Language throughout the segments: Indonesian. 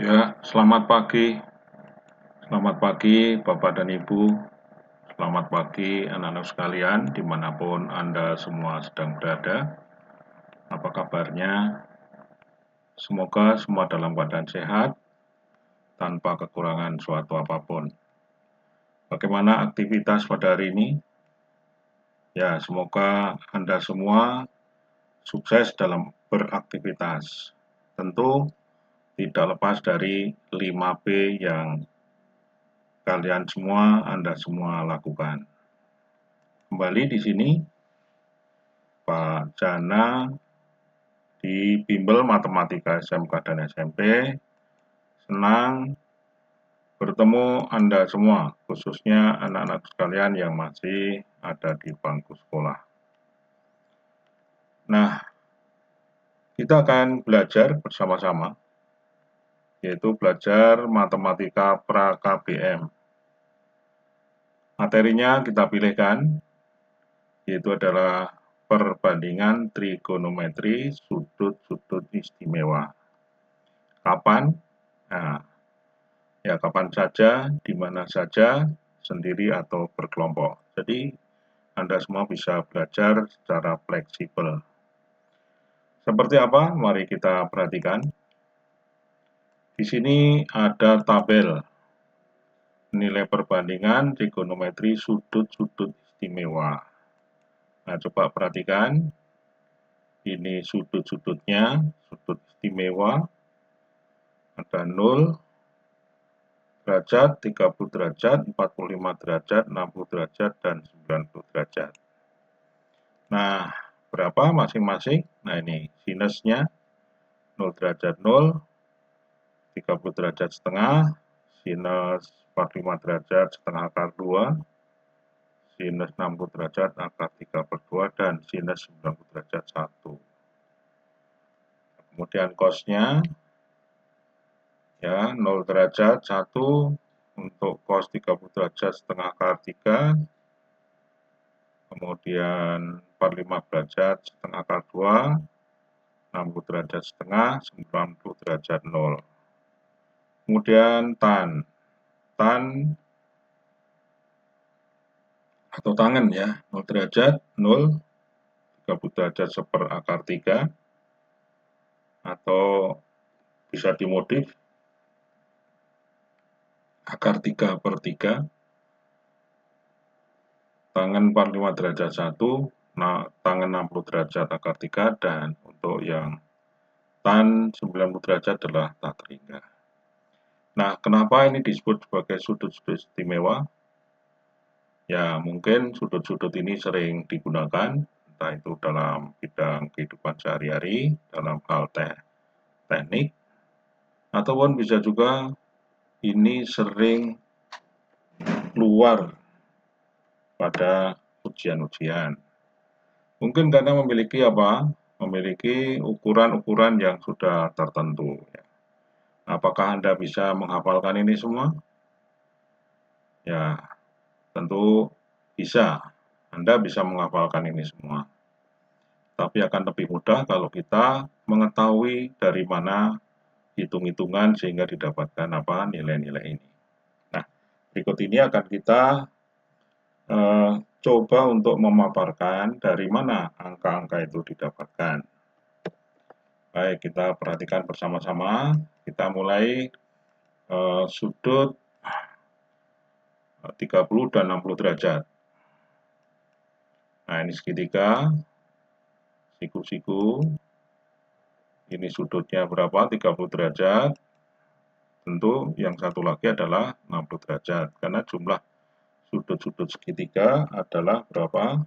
Ya, selamat pagi. Selamat pagi Bapak dan Ibu. Selamat pagi anak-anak sekalian dimanapun Anda semua sedang berada. Apa kabarnya? Semoga semua dalam keadaan sehat, tanpa kekurangan suatu apapun. Bagaimana aktivitas pada hari ini? Ya, semoga Anda semua sukses dalam beraktivitas. Tentu tidak lepas dari 5P yang kalian semua, Anda semua lakukan. Kembali di sini Pak Jana di Bimbel Matematika SMK dan SMP. Senang bertemu Anda semua, khususnya anak-anak sekalian yang masih ada di bangku sekolah. Nah, kita akan belajar bersama-sama, yaitu belajar Matematika Pra-KBM. Materinya kita pilihkan, yaitu adalah perbandingan trigonometri sudut-sudut istimewa. Kapan? Nah, ya kapan saja, di mana saja, sendiri atau berkelompok. Jadi Anda semua bisa belajar secara fleksibel. Seperti apa? Mari kita perhatikan. Di sini ada tabel nilai perbandingan trigonometri sudut-sudut istimewa. Nah, coba perhatikan. Ini sudut-sudutnya, sudut istimewa. Ada 0, derajat, 30 derajat, 45 derajat, 60 derajat, dan 90 derajat. Nah, berapa masing-masing? Nah, ini sinusnya 0 derajat 0, 30 derajat setengah, sinus 45 derajat setengah akar 2, sinus 60 derajat akar 3/2, dan sinus 90 derajat 1. Kemudian cosnya, ya 0 derajat 1, untuk cos 30 derajat setengah akar 3, kemudian 45 derajat setengah akar 2, 60 derajat setengah, 90 derajat 0. Kemudian tan atau tangan ya, 0 derajat 0, 30 derajat seper akar 3, atau bisa dimodif akar 3/3, tangan 45 derajat 1, nah, tangan 60 derajat akar 3, dan untuk yang tan 90 derajat adalah tatringga. Nah, kenapa ini disebut sebagai sudut-sudut istimewa? Ya, mungkin sudut-sudut ini sering digunakan, entah itu dalam bidang kehidupan sehari-hari, dalam hal teknik, ataupun bisa juga ini sering keluar pada ujian-ujian. Mungkin karena memiliki apa? Memiliki ukuran-ukuran yang sudah tertentu. Apakah Anda bisa menghafalkan ini semua? Ya, tentu bisa. Anda bisa menghafalkan ini semua. Tapi akan lebih mudah kalau kita mengetahui dari mana hitung-hitungan sehingga didapatkan apa nilai-nilai ini. Nah, berikut ini akan kita coba untuk memaparkan dari mana angka-angka itu didapatkan. Baik, kita perhatikan bersama-sama. Kita mulai sudut 30 dan 60 derajat. Nah, ini segitiga, siku-siku. Ini sudutnya berapa? 30 derajat. Tentu yang satu lagi adalah 60 derajat. Karena jumlah sudut-sudut segitiga adalah berapa?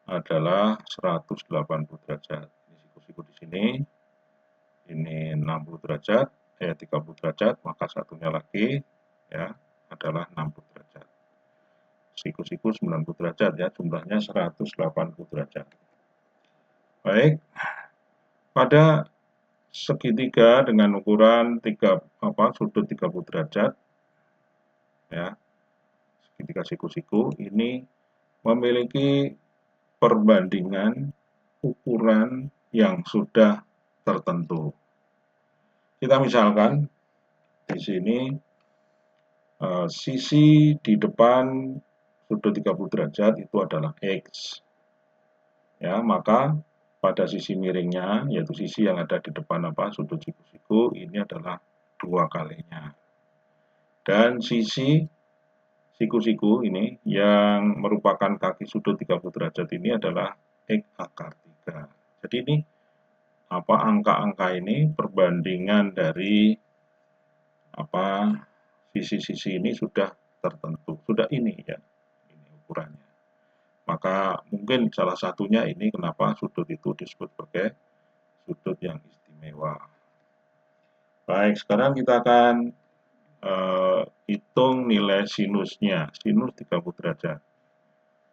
Adalah 180 derajat. Ini siku-siku di sini. Ini 60 derajat, 30 derajat, maka satunya lagi ya adalah 60 derajat. Siku-siku 90 derajat ya, jumlahnya 180 derajat. Baik. Pada segitiga dengan ukuran sudut 30 derajat ya. Segitiga siku-siku ini memiliki perbandingan ukuran yang sudah tertentu. Kita misalkan di sini sisi di depan sudut 30 derajat itu adalah X. Ya, maka pada sisi miringnya, yaitu sisi yang ada di depan sudut siku-siku, ini adalah 2 kalinya. Dan sisi siku-siku ini yang merupakan kaki sudut 30 derajat ini adalah X akar 3. Jadi ini angka-angka ini perbandingan dari sisi-sisi ini sudah tertentu, sudah ini ya, ini ukurannya. Maka mungkin salah satunya ini kenapa sudut itu disebut sebagai sudut yang istimewa. Baik, sekarang kita akan hitung nilai sinusnya, sinus 30 derajat.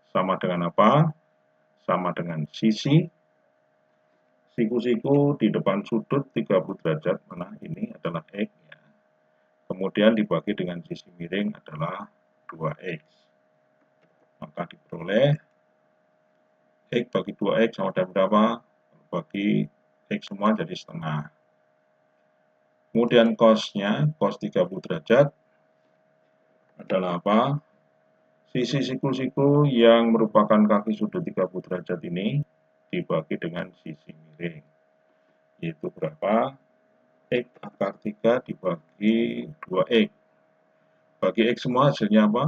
Sama dengan apa? Sama dengan sisi siku-siku di depan sudut 30 derajat, mana ini adalah X ya. Kemudian dibagi dengan sisi miring adalah 2X. Maka diperoleh X bagi 2X sama dengan berapa? Bagi X semua jadi setengah. Kemudian cos-nya, cos 30 derajat adalah apa? Sisi siku-siku yang merupakan kaki sudut 30 derajat ini dibagi dengan sisi miring. Yaitu berapa? X akar 3 dibagi 2X. Bagi X semua hasilnya apa?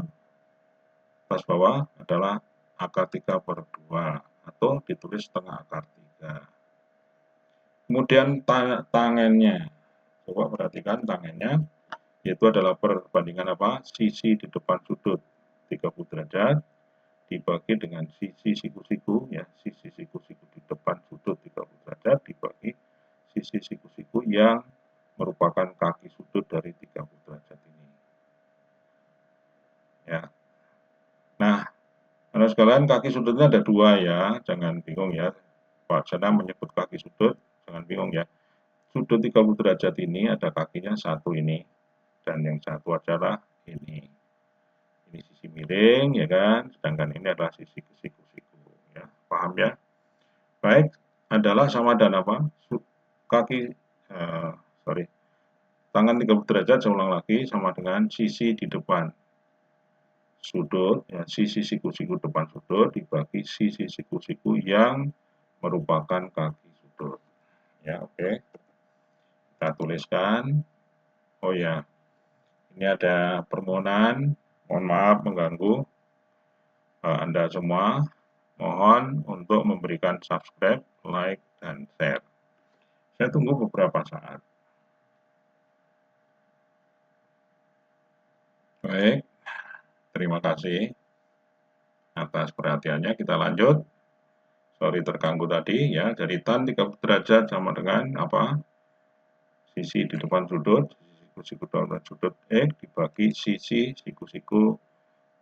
Pas bawah adalah akar 3 per 2 atau ditulis setengah akar 3. Kemudian tangennya. Coba perhatikan tangennya, yaitu adalah perbandingan sisi di depan sudut 30 derajat dibagi dengan sisi siku-siku ya, sisi siku-siku di depan sudut 30 derajat dibagi sisi siku-siku yang merupakan kaki sudut dari 30 derajat ini. Ya. Nah, karena sekalian kaki sudutnya ada 2 ya, jangan bingung ya. Pak Jana menyebut kaki sudut, jangan bingung ya. Sudut 30 derajat ini ada kakinya 1 ini, dan yang satu adalah ini. Ini sisi miring ya kan, sedangkan ini adalah sisi siku-siku ya. Paham ya? Baik, adalah sama dan tangan 30 derajat saya ulang lagi sama dengan sisi di depan sudut ya, sisi siku-siku depan sudut dibagi sisi siku-siku yang merupakan kaki sudut. Ya, oke. Kita tuliskan. Oh ya. Ini ada permohonan, mohon maaf mengganggu Anda semua. Mohon untuk memberikan subscribe, like, dan share. Saya tunggu beberapa saat. Baik, terima kasih atas perhatiannya. Kita lanjut. Sorry terganggu tadi ya. Dari tan 30 derajat sama dengan sisi di depan sudut, sisi siku-siku depan sudut X dibagi sisi siku-siku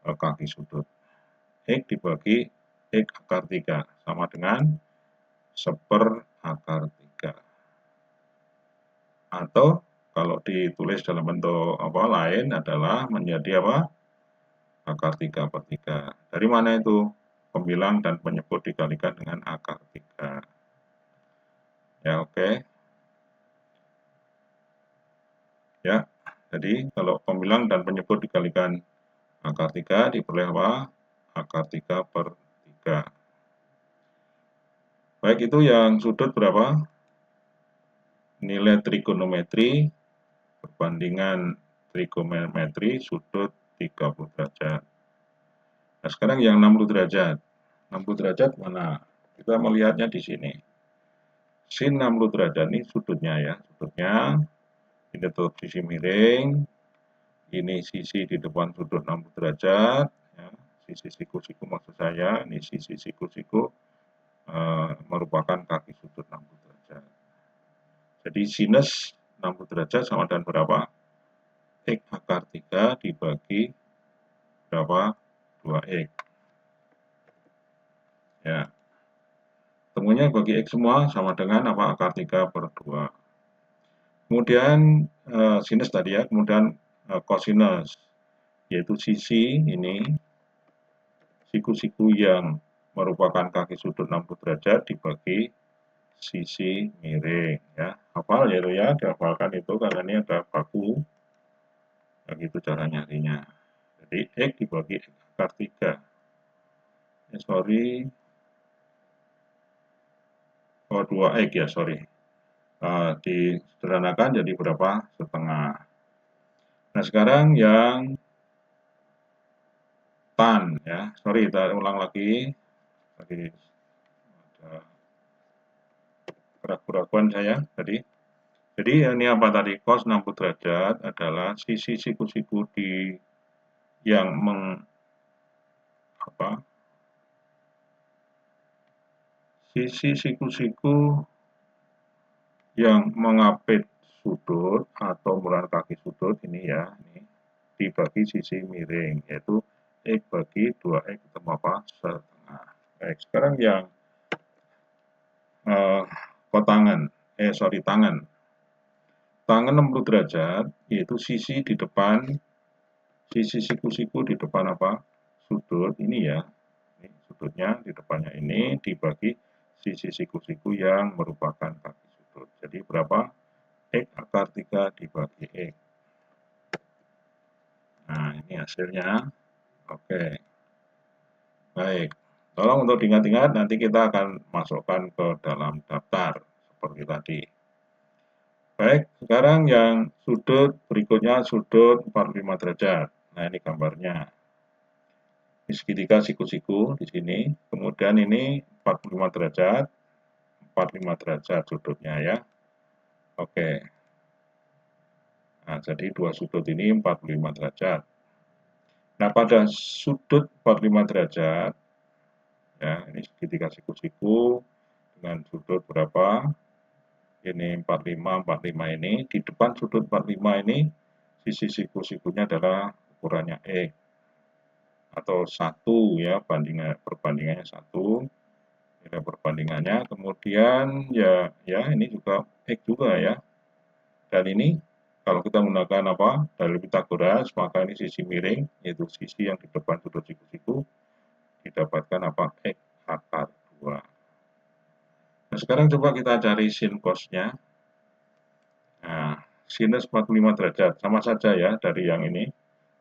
kaki sudut. X dibagi X akar 3 sama dengan 1/4 akar 3. Atau kalau ditulis dalam bentuk lain adalah menjadi akar 3 per 3. Dari mana itu? Pembilang dan penyebut dikalikan dengan akar 3. Ya, oke. Ya, jadi kalau pembilang dan penyebut dikalikan akar 3 diperoleh akar 3 per 3. Baik, itu yang sudut berapa? Nilai trigonometri perbandingan trigonometri sudut 30 derajat. Nah, sekarang yang 60 derajat. 60 derajat mana? Kita melihatnya di sini. Sin 60 derajat ini sudutnya ya. Sudutnya ini untuk sisi miring. Ini sisi di depan sudut 60 derajat. Ya. Sisi siku-siku maksud saya. Ini sisi siku-siku merupakan kaki sudut 60 derajat. Jadi sinus 60 derajat sama dengan berapa? X akar 3 dibagi berapa? 2X. Ya. Temunya bagi X semua sama dengan akar 3 per 2. Kemudian sinus tadi ya, kemudian kosinus, yaitu sisi ini, siku-siku yang merupakan kaki sudut 60 derajat dibagi sisi miring ya. Hafal ya itu ya, dihafalkan itu karena ini ada baku Begitu cara nyarinya. Jadi X dibagi X akar 3. Sorry. Oh, 2X ya, sorry. Disederhanakan jadi berapa? Setengah. Nah, sekarang yang tan ya. Sorry, kita ulang lagi. Tadi ada keraguan saya tadi. Jadi ini apa tadi? Cos 60 derajat adalah sisi siku-siku di yang sisi siku-siku yang mengapit sudut atau mularan kaki sudut ini ya, ini dibagi sisi miring, yaitu X bagi 2X ketemu apa? Setengah. Baik, sekarang yang kotangan, tangan. Tangan 60 derajat, yaitu sisi di depan, sisi siku-siku di depan apa? Sudut, ini ya. Ini sudutnya di depannya ini dibagi sisi siku-siku yang merupakan kaki sudut. Jadi berapa? X akar 3 dibagi X. Nah, ini hasilnya. Oke. Baik. Tolong untuk diingat-ingat, nanti kita akan masukkan ke dalam daftar seperti tadi. Baik, sekarang yang sudut berikutnya sudut 45 derajat. Nah, ini gambarnya. Ini segitiga siku-siku di sini. Kemudian ini 45 derajat. 45 derajat sudutnya ya. Oke. Nah, jadi dua sudut ini 45 derajat. Nah, pada sudut 45 derajat, ya, ini segitiga siku-siku dengan sudut berapa? Ini 45 ini. Di depan sudut 45 ini, sisi siku-sikunya adalah ukurannya X. Atau 1 ya, perbandingannya 1. Nilai perbandingannya. Kemudian ya ini juga X juga ya. Dan ini kalau kita menggunakan apa? Dalil Pitagoras, maka ini sisi miring, yaitu sisi yang di depan sudut siku-siku, didapatkan apa? X akar 2. Nah, sekarang coba kita cari sin cosnya. Nah, sinus 45 derajat, sama saja ya dari yang ini,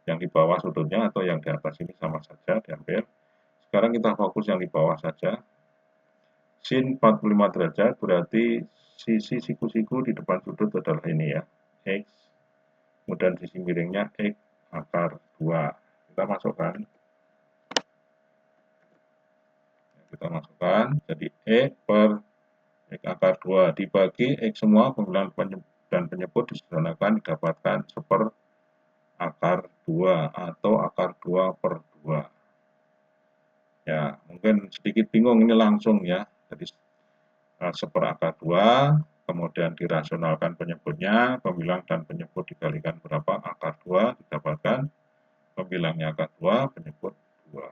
yang di bawah sudutnya atau yang di atas ini sama saja diambil. Sekarang kita fokus yang di bawah saja. Sin 45 derajat berarti sisi siku-siku di depan sudut adalah ini ya, X. Kemudian sisi miringnya X akar 2. Kita masukkan. Jadi X per X akar 2 dibagi X semua pembilangan dan penyebut disederhanakan didapatkan seper akar 2 atau akar 2 per 2. Ya, mungkin sedikit bingung ini langsung ya. Jadi seper akar 2, kemudian dirasionalkan penyebutnya, pembilang dan penyebut dikalikan berapa? Akar 2 didapatkan, pembilangnya akar 2, penyebut 2.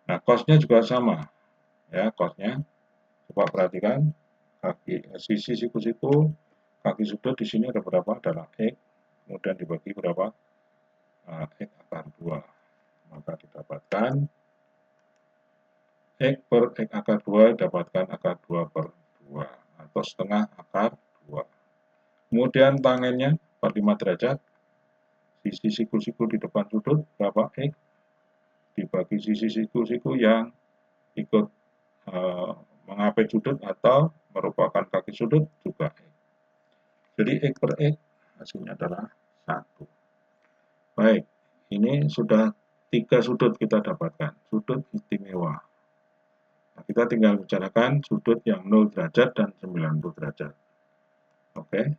Nah, cosnya juga sama. Ya, cosnya. Coba perhatikan, sisi siku-siku, kaki sudut di sini ada berapa? Adalah X, kemudian dibagi berapa? X akar 2. Maka didapatkan X per X akar 2 dapatkan akar 2 per 2 atau setengah akar 2. Kemudian tangennya 45 derajat, sisi siku-siku di depan sudut berapa X dibagi sisi siku-siku yang ikut mengapit sudut atau merupakan kaki sudut juga X. Jadi X per X hasilnya adalah 1. Baik, ini sudah 3 sudut kita dapatkan, sudut istimewa. Nah, kita tinggal bicarakan sudut yang 0 derajat dan 90 derajat. Oke,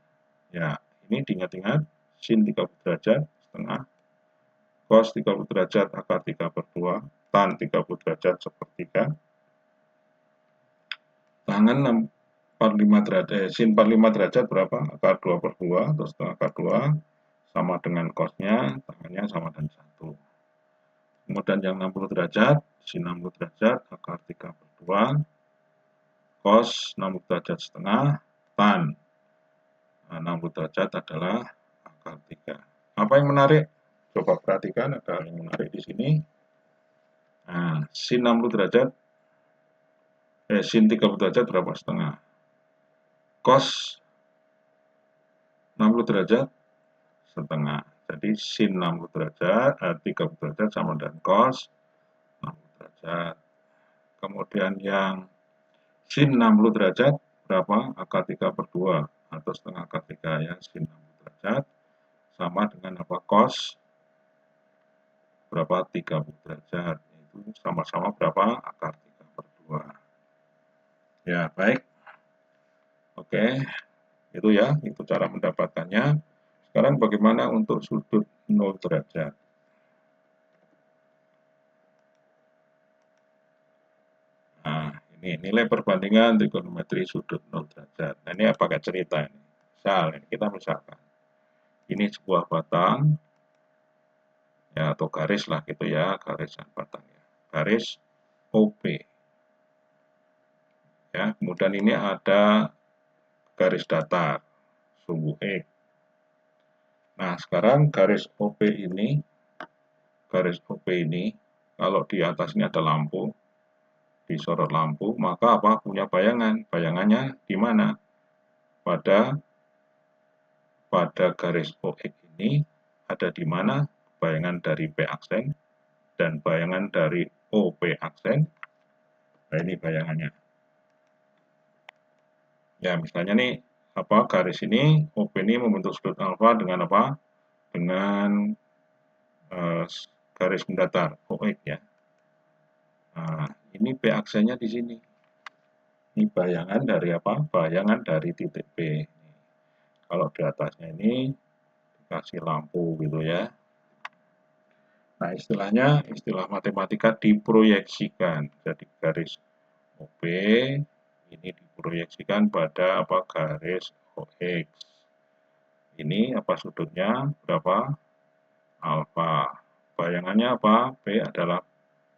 ya ini diingat-ingat, sin 30 derajat setengah, cos 30 derajat akar 3 per 2, tan 30 derajat sepertiga, tangan 45 derajat, sin 45 derajat berapa? Akar 2 per 2 atau setengah akar 2, sama dengan cosnya, tangannya sama dengan 1. Kemudian yang 60 derajat, sin 60 derajat, akar 3 per 2, cos 60 derajat setengah, tan 60 derajat adalah akar 3. Apa yang menarik? Coba perhatikan, ada yang menarik di sini. Nah, sin 60 derajat, sin 30 derajat berapa setengah? Cos 60 derajat setengah. Jadi sin 60 derajat, 30 derajat sama dengan cos 60 derajat. Kemudian yang sin 60 derajat berapa? Akar 3 per 2 atau setengah akar 3 ya, sin 60 derajat sama dengan apa? Cos berapa? 30 derajat. Itu sama-sama berapa? Akar 3 per 2. Ya, baik. Oke, itu ya, itu cara mendapatkannya. Sekarang bagaimana untuk sudut 0 derajat? Nah, ini nilai perbandingan trigonometri sudut 0 derajat. Nah, ini pakai cerita ini. Misalkan, ini sebuah batang, ya atau garis lah gitu ya, garis dan batang ya. Garis OP. Ya, kemudian ini ada garis datar, sumbu X. Nah, sekarang garis OP ini, kalau di atasnya ada lampu, disorot lampu, maka apa? Punya bayangan. Bayangannya di mana? Pada garis OX ini ada di mana bayangan dari P aksen dan bayangan dari OP aksen. Nah, ini bayangannya. Ya, misalnya nih garis ini OP ini membentuk sudut alfa dengan apa? Dengan garis mendatar OX ya. Nah, ini P aksennya di sini. Ini bayangan dari apa? Bayangan dari titik P. Kalau di atasnya ini dikasih lampu gitu ya. Nah, istilah matematika diproyeksikan. Jadi garis OP ini diproyeksikan pada apa? Garis OX. Ini apa sudutnya? Berapa? Alfa. Bayangannya apa? P adalah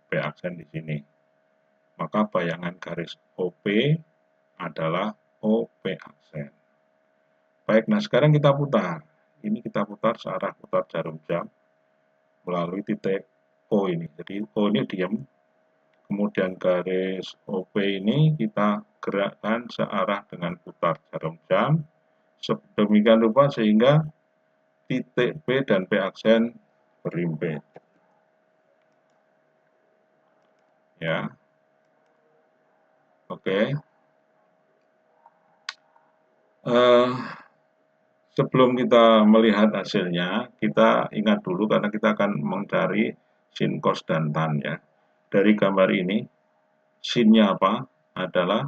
P aksen di sini. Maka bayangan garis OP adalah OP aksen. Baik, nah sekarang kita putar. Ini kita putar searah putar jarum jam melalui titik O ini. Jadi O ini diam. Kemudian garis OP ini kita gerakkan searah dengan putar jarum jam. Sedemikian rupa sehingga titik P dan P aksen berimpit. Ya. Oke. Sebelum kita melihat hasilnya, kita ingat dulu karena kita akan mencari sin, cos, dan tan ya. Dari gambar ini, sinnya apa? Adalah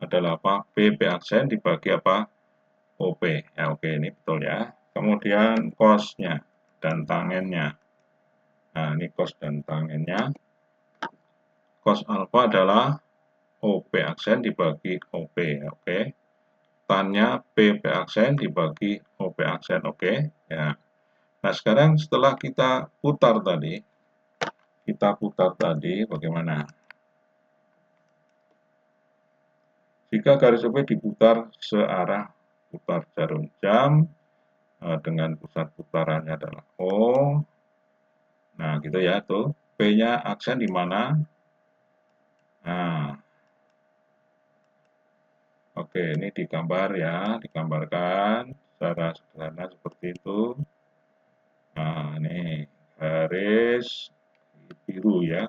apa? P aksen dibagi apa? OP. Ya, oke, ini betul ya. Kemudian cosnya dan tangennya. Nah, ini cos dan tangennya. Cos alfa adalah OP aksen dibagi OP. Oke. Tannya P aksen dibagi OP aksen. Oke. Ya. Nah, sekarang setelah kita putar tadi, bagaimana? Jika garis OP diputar searah putar jarum jam dengan pusat putarannya adalah O. Nah, gitu ya tuh. P-nya aksen di mana? Nah, oke, ini digambar ya, digambarkan secara sederhana seperti itu. Nah, ini garis biru ya,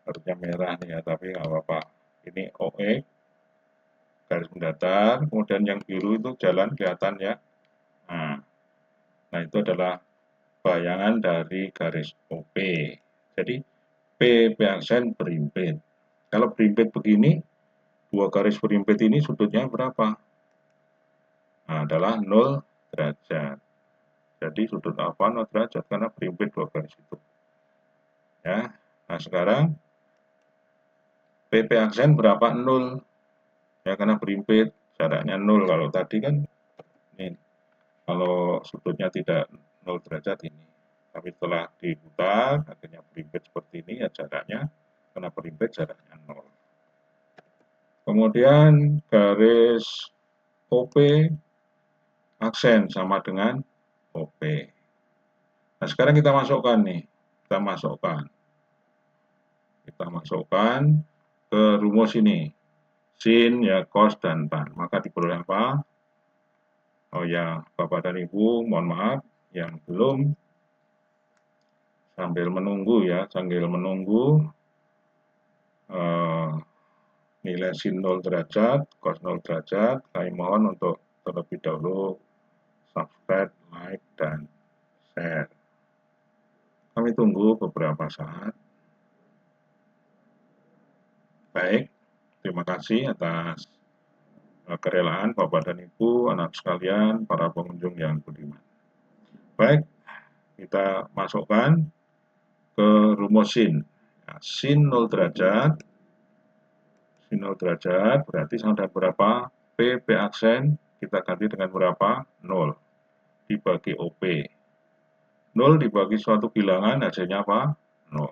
harusnya merah nih ya, tapi nggak apa-apa. Ini OX, garis mendatar, kemudian yang biru itu jalan kelihatan ya. Nah, itu adalah bayangan dari garis OP. Jadi, P aksen berimpit. Kalau berimpit begini, dua garis berimpit ini sudutnya berapa? Nah, adalah 0 derajat. Jadi sudut alfa 0 derajat karena berimpit dua garis itu. Ya. Nah, sekarang PP aksen berapa? 0. Ya, karena berimpit jaraknya 0. Kalau tadi kan ini kalau sudutnya tidak 0 derajat ini. Tapi setelah diputar akhirnya berimpit seperti ini ya jaraknya karena berimpit jaraknya 0. Kemudian garis OP aksen sama dengan OP. Nah, sekarang kita masukkan nih. Kita masukkan ke rumus ini. Sin, ya, cos, dan tan. Maka diperoleh apa? Oh ya, Bapak dan Ibu, mohon maaf. yang belum, sambil menunggu ya, nilai sin 0 derajat, cos 0 derajat, kami mohon untuk terlebih dahulu subscribe, like, dan share. Kami tunggu beberapa saat. Baik, terima kasih atas kerelaan Bapak dan Ibu, anak sekalian, para pengunjung yang budiman. Baik, kita masukkan ke rumus sin. Nah, sin 0 derajat, berarti sama dengan berapa? P aksen, kita ganti dengan berapa? 0 dibagi OP. 0 dibagi suatu bilangan, hasilnya apa? 0.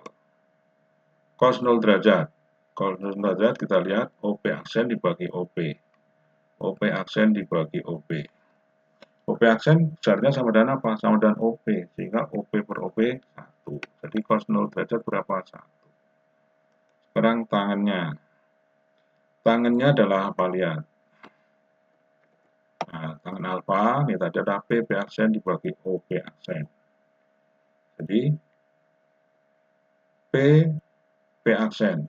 Cos 0 derajat. Cos 0 derajat kita lihat OP aksen dibagi OP. OP aksen dibagi OP. OP aksen besarnya sama dengan apa? Sama dengan OP. Sehingga OP per OP 1. Jadi cos 0 derajat berapa? 1. Sekarang tangannya. Tangannya adalah apa? Lihat. Nah, tangan alfa, ini tadi ada P aksen dibagi OP aksen. Jadi, P aksen.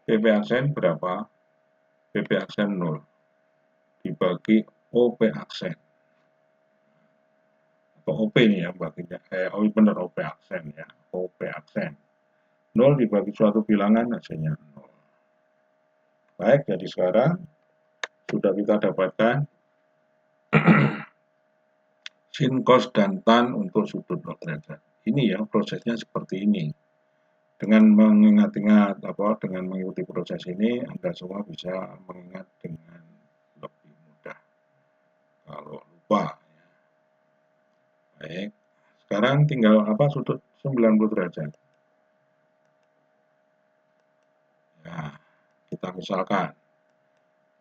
P aksen berapa? P aksen 0. Dibagi OP aksen. Atau OP ini ya, baginya. Oh benar, OP aksen ya. OP aksen. 0 dibagi suatu bilangan, hasilnya 0. Baik, jadi sekarang sudah kita dapatkan sin, cos, dan tan untuk sudut 0 derajat. Ini ya, prosesnya seperti ini. Dengan mengingat-ingat dengan mengikuti proses ini, Anda semua bisa mengingat dengan lebih mudah. Kalau lupa, ya. Baik. Sekarang tinggal sudut 90 derajat. Nah, kita misalkan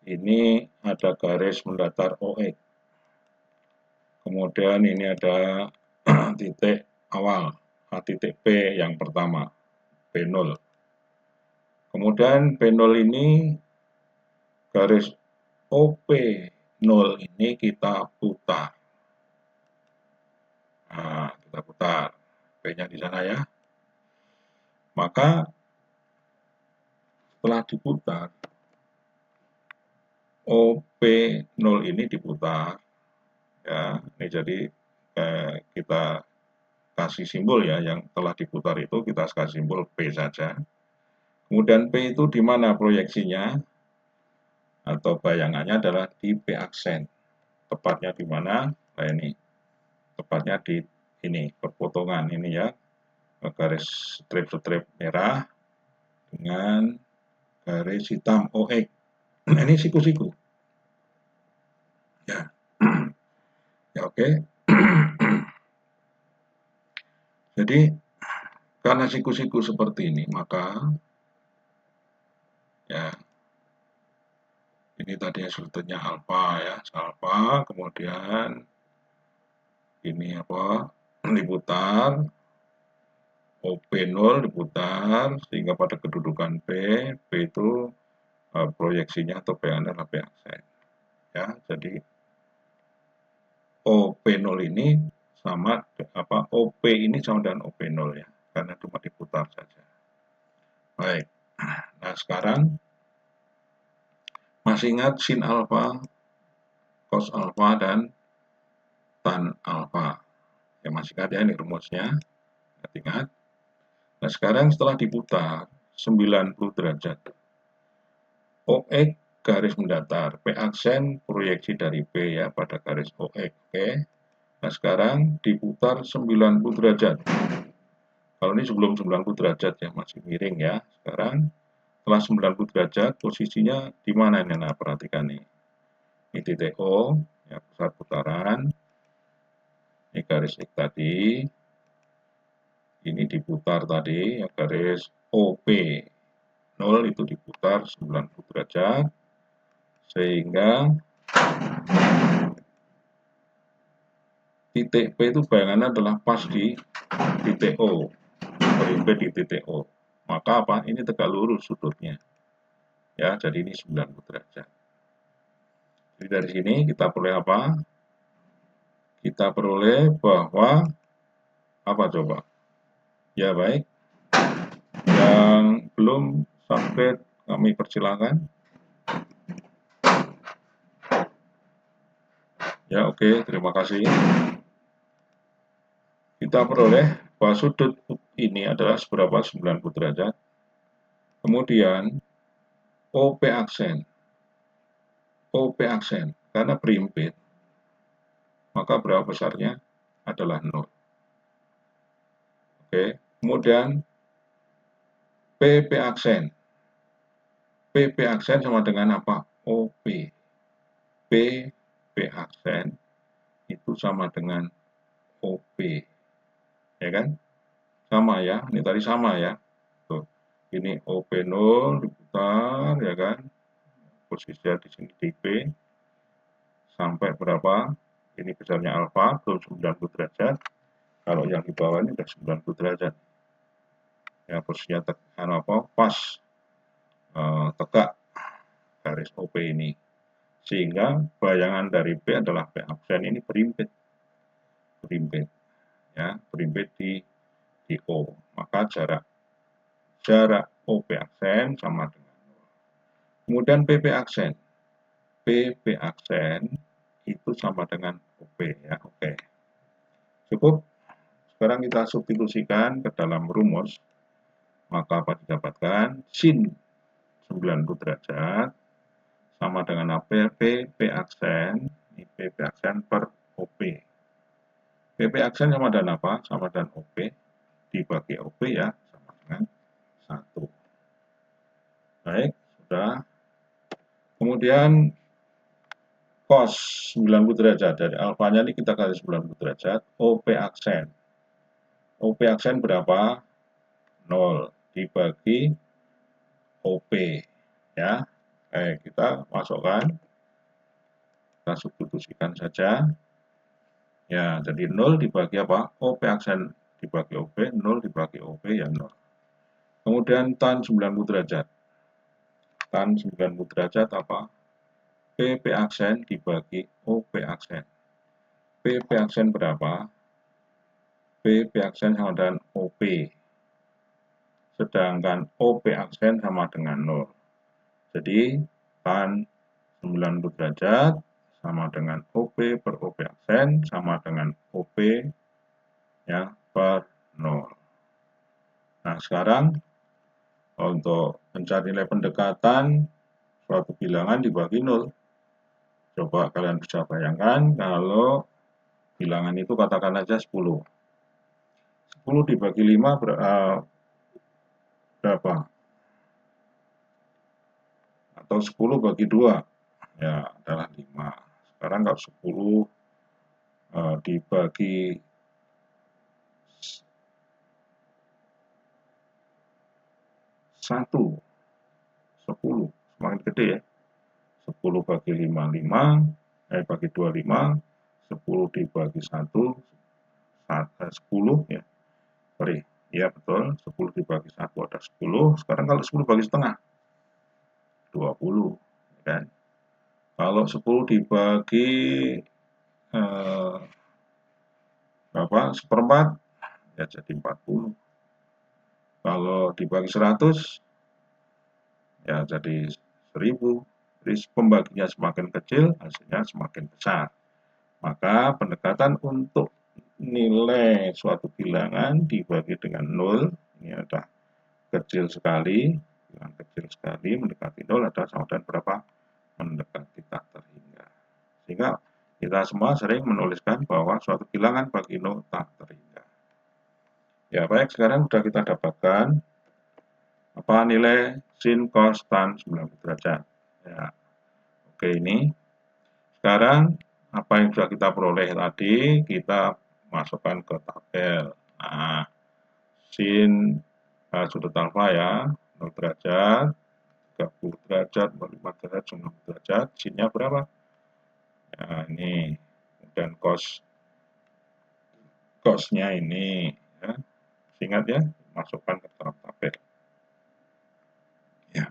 ini ada garis mendatar OX. Kemudian ini ada titik awal, titik P yang pertama, P0. Kemudian P0 ini garis OP0 ini kita putar. Nah, kita putar P-nya di sana ya. Maka setelah diputar, OP0 ini diputar. Ya, ini jadi kita kasih simbol ya, yang telah diputar itu kita kasih simbol P saja. Kemudian P itu di mana proyeksinya atau bayangannya adalah di P aksen. Tepatnya di mana? Nah ini, tepatnya di ini, perpotongan ini ya, garis strip-strip merah dengan garis hitam OX. Ini siku-siku. Ya, ya oke. Jadi karena siku-siku seperti ini, maka ya ini tadi sudutnya alfa ya, alfa, kemudian ini diputar, OP0 diputar sehingga pada kedudukan P itu proyeksinya atau bayangannya adalah P aksen. Ya, jadi OP0 ini sama OP ini sama dengan OP0 ya, karena cuma diputar saja. Baik. Nah, sekarang masih ingat sin alfa, cos alfa, dan tan alfa. Ya masih ingat ya ini rumusnya. Ingat. Nah, sekarang setelah diputar 90 derajat. OX garis mendatar, P aksen proyeksi dari P ya pada garis OX. Oke. Nah, sekarang diputar 90 derajat. Kalau ini sebelum 90 derajat ya, masih miring ya. Sekarang setelah 90 derajat, posisinya di mana ini? Nah, perhatikan nih. Ini titik O, ya, pusat putaran. Ini garis X tadi. Ini diputar tadi, ya, garis OP 0 itu diputar 90 derajat. Sehingga titik P itu bayangannya adalah pas di titik O. Berimpit di titik O. Maka apa? Ini tegak lurus sudutnya. Ya, jadi ini 90 derajat. Jadi dari sini kita boleh apa? kita peroleh bahwa apa coba? Ya baik, yang belum subscribe kami persilakan. Ya oke, terima kasih. Kita peroleh bahwa sudut ini adalah seberapa 90 derajat. Kemudian OP aksen. OP aksen, karena berimpit, maka berapa besarnya adalah 0. Oke, kemudian PP aksen. PP aksen sama dengan apa? OP. PP aksen itu sama dengan OP. Ya kan? Sama ya, ini tadi sama ya. Tuh. Ini OP0 diputar ya kan? Posisinya di sini DP sampai berapa? Ini besarnya alfa, belum 90 derajat. Kalau yang di bawah ini sudah 90 derajat. Ya, posisinya pas tegak garis OP ini. Sehingga bayangan dari P adalah P absen ini berimpit. Berimpit. Ya, berimpit di O. Maka jarak OP aksen sama dengan 0. Kemudian PP aksen. PP aksen itu sama dengan OP ya. Oke. Cukup. Sekarang kita substitusikan ke dalam rumus. Maka apa didapatkan? Sin 90 derajat sama dengan AP PP aksen, ini PP aksen per OP. PP aksen sama dengan apa? Sama dengan OP dibagi OP ya, sama dengan 1. Baik, sudah. Kemudian cos 90 derajat, dari alfanya ini kita kasih 90 derajat, OP aksen. OP aksen berapa? 0 dibagi OP ya. Kita masukkan, kita substitusikan saja. Ya, jadi 0 dibagi apa? OP aksen dibagi OP, 0 dibagi OP ya 0. Kemudian tan 90 derajat. Tan 90 derajat apa? PP aksen dibagi OP aksen. PP aksen berapa? PP aksen sama dengan OP. Sedangkan OP aksen sama dengan 0. Jadi tan 90 derajat sama dengan OP per OP aksen sama dengan OP ya per 0. Nah, sekarang untuk mencari nilai pendekatan suatu bilangan dibagi 0. Coba kalian bisa bayangkan kalau bilangan itu katakan aja 10. 10 dibagi 5 berapa? Atau 10 bagi 2 ya adalah 5. Sekarang kalau 10 dibagi 1, 10, semakin gede ya. 10 bagi 5, 5, bagi 2, 5, 10 dibagi 1, 10 ya. Sorry, ya betul, 10 dibagi 1 ada 10. Sekarang kalau 10 bagi setengah, 20, kan? Kalau 10 dibagi berapa? Seperempat, ya jadi 40. Kalau dibagi 100, ya jadi 1000. Jadi pembaginya semakin kecil, hasilnya semakin besar. Maka pendekatan untuk nilai suatu bilangan dibagi dengan 0, ini ada kecil sekali, bilangan kecil sekali, mendekati 0 ada sama dengan berapa? Mendekati tak terhingga. Sehingga kita semua sering menuliskan bahwa suatu bilangan bagi 0 tak terhingga. Ya baik, sekarang sudah kita dapatkan apa nilai sin cos tan 90 derajat. Ya. Oke, ini sekarang apa yang sudah kita peroleh tadi kita masukkan ke tabel. Nah, sin sudut alfa ya 0 derajat, 30 derajat, 45 derajat, 90 derajat, sinnya berapa? Ya, ini. Dan cosnya ini ya. Ingat ya, masukkan ke dalam tabel. Ya.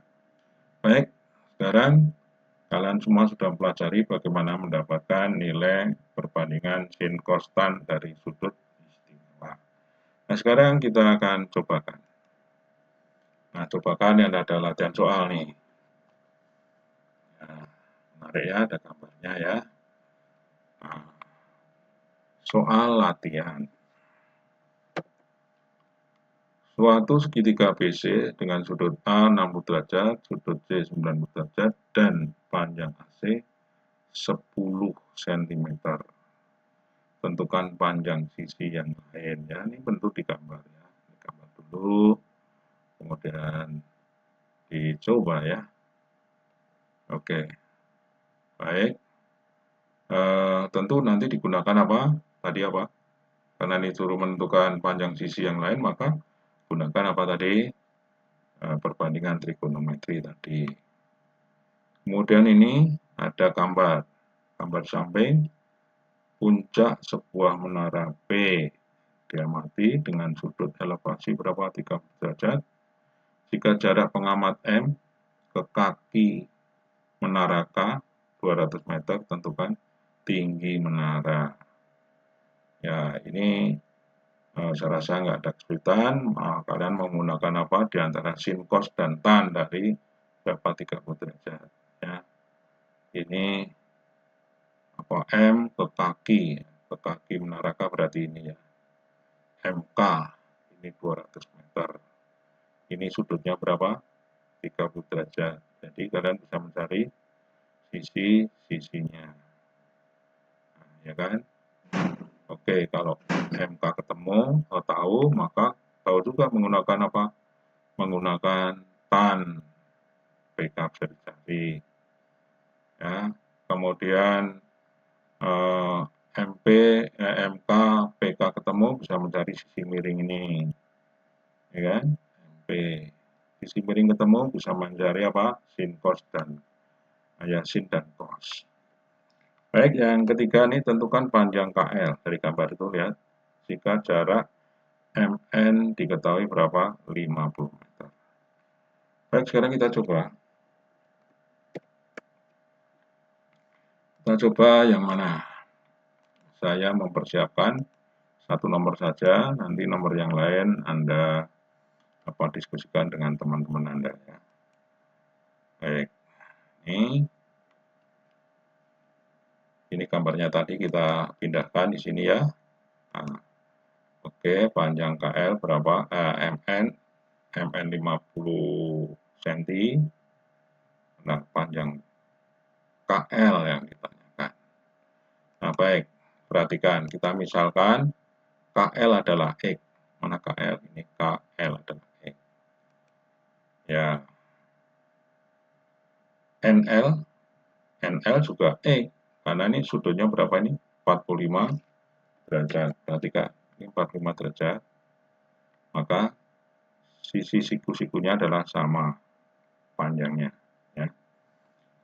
Baik, sekarang Kalian semua sudah mempelajari bagaimana mendapatkan nilai perbandingan sin cos tan dari sudut istimewa. Nah, sekarang kita akan cobakan. Nah, cobakan yang ada latihan soal nih. Nah, menarik ya, ada gambarnya ya. Nah, soal latihan. Suatu segitiga BC dengan sudut A 60 derajat, sudut C 90 derajat, dan panjang AC 10 cm. Tentukan panjang sisi yang lain ya. Ini bentuk di gambar ya. Ini gambar dulu, kemudian dicoba ya. Oke, baik. Tentu nanti digunakan apa? Tadi apa? Karena ini suruh menentukan panjang sisi yang lain, maka gunakan apa tadi? Perbandingan trigonometri tadi. Kemudian ini ada gambar samping puncak sebuah menara B diamati dengan sudut elevasi berapa? 30 derajat. Jika jarak pengamat M ke kaki menara K 200 meter, tentukan tinggi menara. Ya, ini saya rasa nggak ada kesulitan. Kalian menggunakan apa? Di antara sin, cos, dan tan dari berapa 30 derajat. Ya. Ini apa? M ke kaki menara K berarti ini ya. MK ini 200 meter. Ini sudutnya berapa? 30 derajat. Jadi kalian bisa mencari sisi-sisinya. Nah, ya kan? Oke, kalau MK ketemu, kalau tahu, maka tahu juga menggunakan apa? Menggunakan tan. PK bisa dicari. Ya. Kemudian MK, PK ketemu bisa mencari sisi miring ini. Ya kan? MP. Sisi miring ketemu bisa mencari apa? Sin, cos, dan ya, sin dan cos. Baik, yang ketiga nih tentukan panjang KL. Dari gambar itu lihat, jika jarak MN diketahui berapa? 50 meter. Baik, sekarang kita coba. Kita coba yang mana? Saya mempersiapkan satu nomor saja, nanti nomor yang lain Anda diskusikan dengan teman-teman Anda ya. Baik, ini gambarnya tadi kita pindahkan di sini ya. Nah, oke, panjang KL berapa? MN 50 cm. Nah, panjang KL yang ditanyakan. Nah, baik, perhatikan, kita misalkan KL adalah X. Mana KL? Ini KL adalah X. Ya. NL juga X. Karena ini sudutnya berapa ini? 45 derajat. Perhatikan, ini 45 derajat. Maka sisi siku-sikunya adalah sama panjangnya. Ya.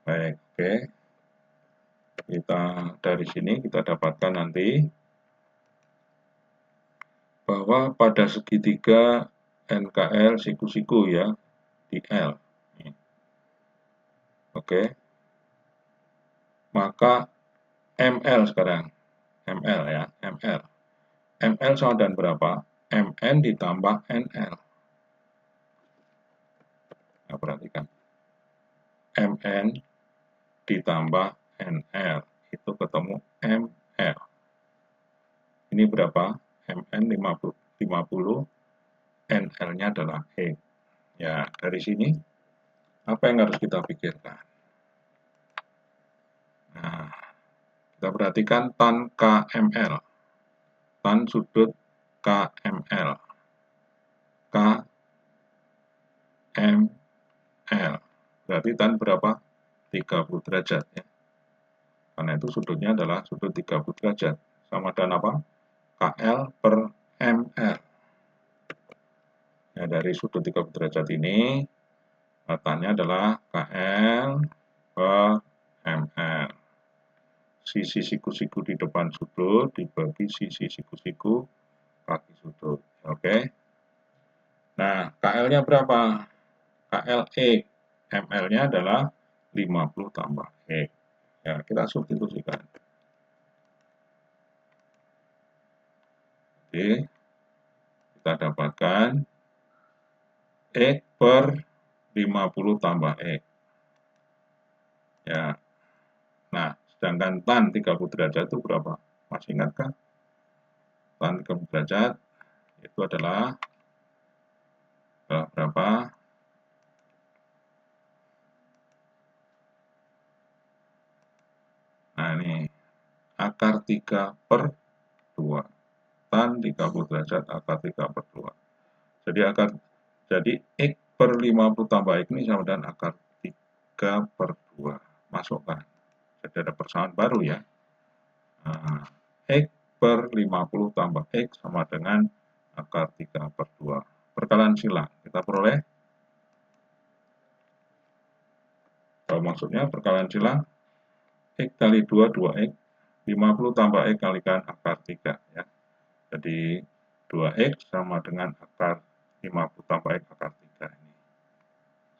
Baik, oke. Kita dari sini kita dapatkan nanti bahwa pada segitiga NKL siku-siku ya di L. Oke. Maka ML sekarang. ML ya, ML. ML sama dengan berapa? MN ditambah NL. Nah, perhatikan. MN ditambah NL. Itu ketemu ML. Ini berapa? MN 50. NL-nya adalah E. Ya, dari sini apa yang harus kita pikirkan? Nah, kita perhatikan tan KML. Tan sudut KML. KML. Berarti tan berapa? 30 derajat ya. Karena itu sudutnya adalah sudut 30 derajat. Sama dengan apa? KL per ML. Ya, dari sudut 30 derajat ini, tannya adalah KL per ML. Sisi siku-siku di depan sudut dibagi sisi siku-siku kaki sudut. Oke. Nah, KL-nya berapa? KL X. ML-nya adalah 50 tambah X. Ya, kita substitusikan. Oke, kita dapatkan X per 50 tambah X. Ya. Nah, sedangkan tan 30 derajat itu berapa? Masih ingatkah? Tan 30 derajat itu adalah berapa? Nah, ini akar 3 per 2. Tan 30 derajat akar 3 per 2. Jadi X per 50 tambah X ini sama dengan akar 3 per 2. Masukkan. Jadi ada persamaan baru ya. Nah, X per 50 tambah X sama dengan akar 3 per 2. Perkalian silang. Kita peroleh. Kalau maksudnya perkalian silang, X kali 2, 2X. 50 tambah X kalikan akar 3. Ya. Jadi 2X sama dengan akar 50 tambah X akar 3 ini.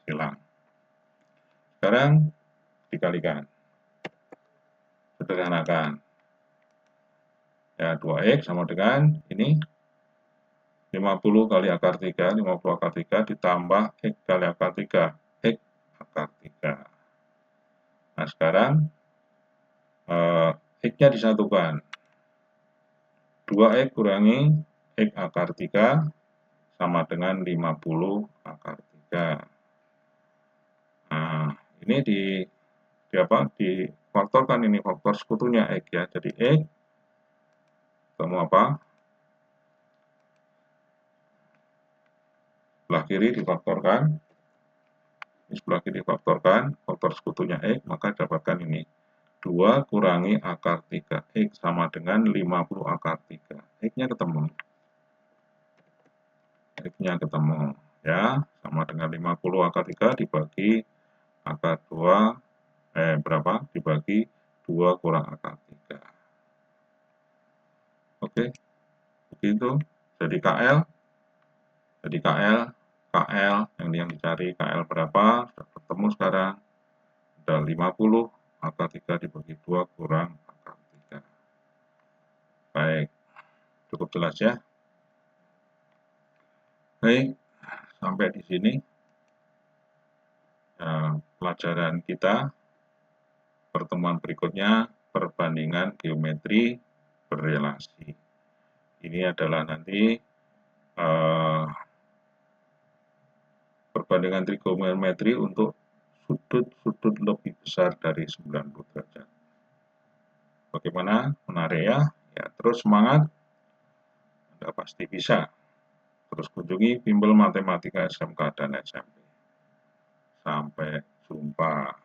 Silang. Sekarang dikalikan. Sederhanakan. Ya, 2X sama dengan ini 50 kali akar 3, 50 akar 3 ditambah X kali akar 3, X akar 3. Nah, sekarang X-nya disatukan. 2X kurangi X akar 3 sama dengan 50 akar 3. Nah, ini difaktorkan ini faktor sekutunya X ya. Jadi X ketemu apa? Sebelah kiri difaktorkan. Ini sebelah kiri difaktorkan, faktor sekutunya X, maka dapatkan ini. 2 kurangi akar 3. X sama dengan 50 akar 3. X-nya ketemu. X-nya ketemu. Ya, sama dengan 50 akar 3 dibagi akar 2, berapa? Dibagi 2 kurang akar 3. Oke, begitu. Jadi KL yang dicari KL berapa? Sudah ketemu sekarang. Ada 50 akar 3 dibagi 2 kurang akar 3. Baik, cukup jelas ya. Baik, sampai di sini pelajaran kita. Pertemuan berikutnya perbandingan geometri berrelasi. Ini adalah nanti perbandingan trigonometri untuk sudut-sudut lebih besar dari 90 derajat. Bagaimana? Menarik ya? Ya, terus semangat. Anda pasti bisa. Terus kunjungi bimbel matematika SMK dan SMP. Sampai jumpa.